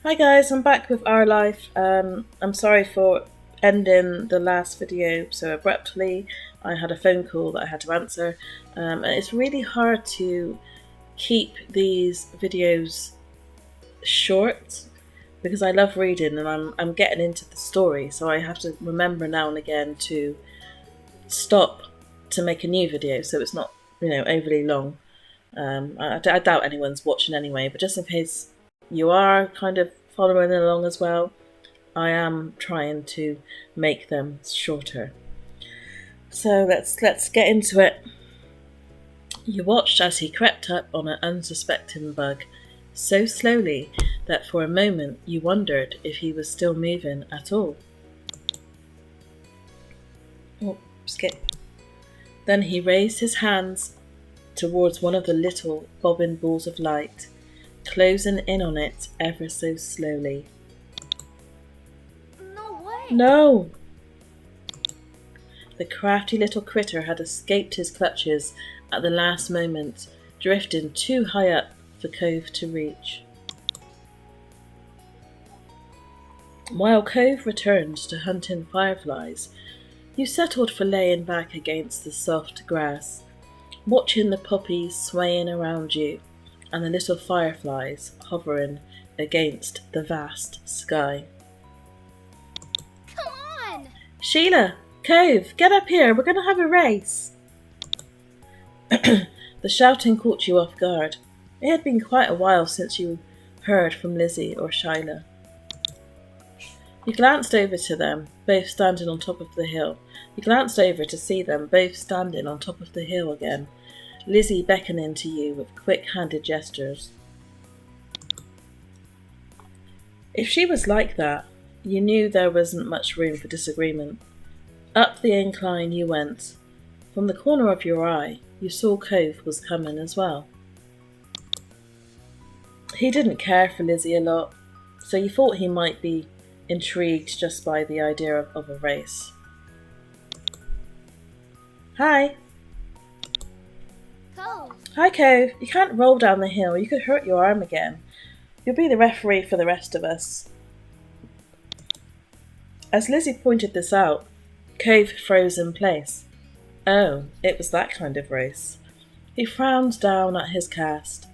Hi guys, I'm back with Our Life. I'm sorry for ending the last video so abruptly. I had a phone call that I had to answer, and it's really hard to keep these videos short because I love reading and I'm getting into the story, so I have to remember now and again to stop to make a new video so it's not overly long. I doubt anyone's watching anyway, but just in case you are kind of following along as well, I am trying to make them shorter. So let's get into it. You watched as he crept up on an unsuspecting bug, so slowly that for a moment you wondered if he was still moving at all. Oh, skip. Then he raised his hands towards one of the little bobbing balls of light, closing in on it ever so slowly. No way! No! The crafty little critter had escaped his clutches at the last moment, drifting too high up for Cove to reach. While Cove returned to hunting fireflies, you settled for laying back against the soft grass, watching the poppies swaying around you and the little fireflies hovering against the vast sky. Come on! Sheila! Cove! Get up here! We're going to have a race! The shouting caught you off guard. It had been quite a while since you heard from Lizzie or Shyla. You glanced over to them, both standing on top of the hill. You glanced over to see them both standing on top of the hill again, Lizzie beckoning to you with quick-handed gestures. If she was like that, you knew there wasn't much room for disagreement. Up the incline you went. From the corner of your eye, you saw Cove was coming as well. He didn't care for Lizzie a lot, so you thought he might be intrigued just by the idea of a race. Hi! Cove! Hi, Cove. You can't roll down the hill. You could hurt your arm again. You'll be the referee for the rest of us. As Lizzie pointed this out, Cove froze in place. Oh, it was that kind of race. He frowned down at his cast.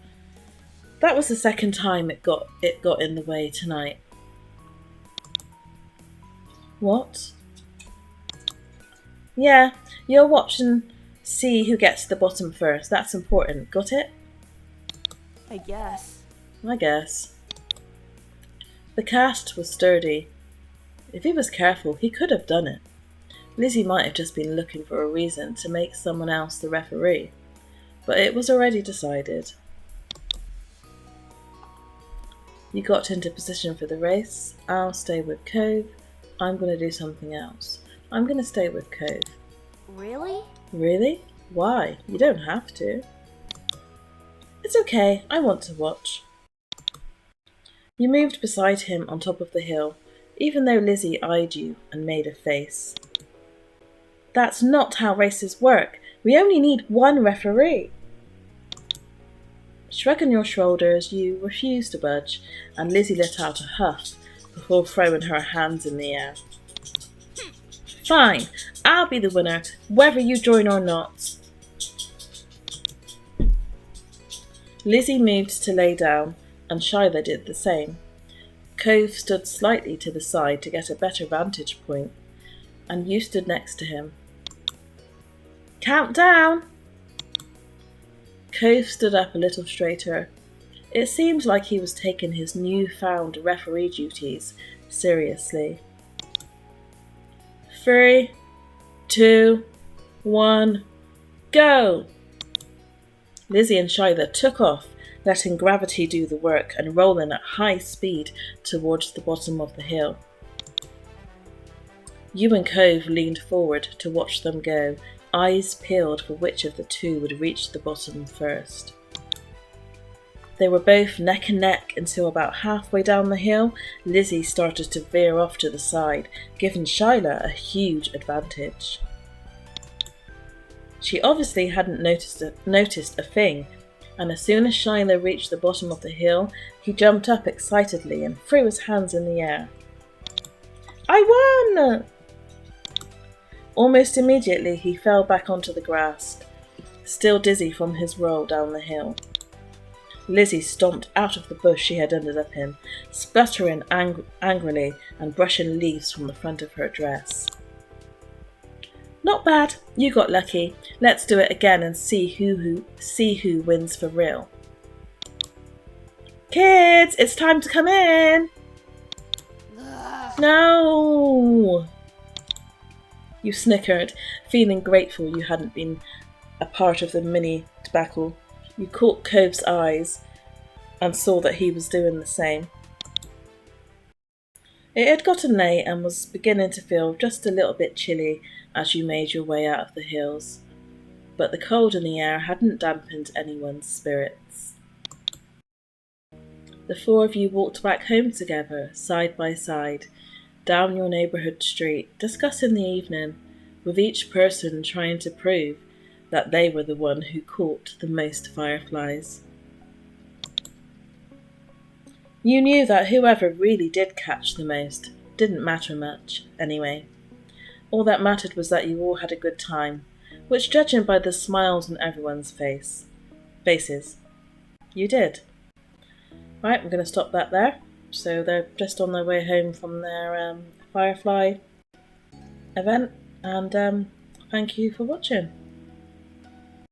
That was the second time it got in the way tonight. What? Yeah, you'll watch and see who gets to the bottom first. That's important. Got it? I guess. I guess. The cast was sturdy. If he was careful, he could have done it. Lizzie might have just been looking for a reason to make someone else the referee, but it was already decided. You got into position for the race. I'll stay with Cove. I'm going to do something else. I'm going to stay with Cove. Really? Really? Why? You don't have to. It's okay. I want to watch. You moved beside him on top of the hill, even though Lizzie eyed you and made a face. That's not how races work. We only need one referee. Shrugging your shoulders, you refused to budge, and Lizzie let out a huff before throwing her hands in the air. Fine, I'll be the winner, whether you join or not. Lizzie moved to lay down, and Shyla did the same. Cove stood slightly to the side to get a better vantage point, and you stood next to him. Count down! Cove stood up a little straighter. It seemed like he was taking his new-found referee duties seriously. 3, 2, 1, go! Lizzie and Shyla took off, letting gravity do the work and rolling at high speed towards the bottom of the hill. You and Cove leaned forward to watch them go, eyes peeled for which of the two would reach the bottom first. They were both neck and neck until about halfway down the hill, Lizzie started to veer off to the side, giving Shyla a huge advantage. She obviously hadn't noticed a thing and as soon as Shiloh reached the bottom of the hill, he jumped up excitedly and threw his hands in the air. I won! Almost immediately he fell back onto the grass, still dizzy from his roll down the hill. Lizzie stomped out of the bush she had ended up in, spluttering angrily and brushing leaves from the front of her dress. Not bad, you got lucky. Let's do it again and see who wins for real. Kids, it's time to come in. No! You snickered, feeling grateful you hadn't been a part of the mini debacle. You caught Cove's eyes and saw that he was doing the same. It had gotten late and was beginning to feel just a little bit chilly as you made your way out of the hills, but the cold in the air hadn't dampened anyone's spirits. The four of you walked back home together, side by side, down your neighbourhood street, discussing the evening, with each person trying to prove that they were the one who caught the most fireflies. You knew that whoever really did catch the most didn't matter much, anyway. All that mattered was that you all had a good time, which, judging by the smiles on everyone's faces, you did. Right, I'm going to stop that there. So they're just on their way home from their Firefly event, and thank you for watching.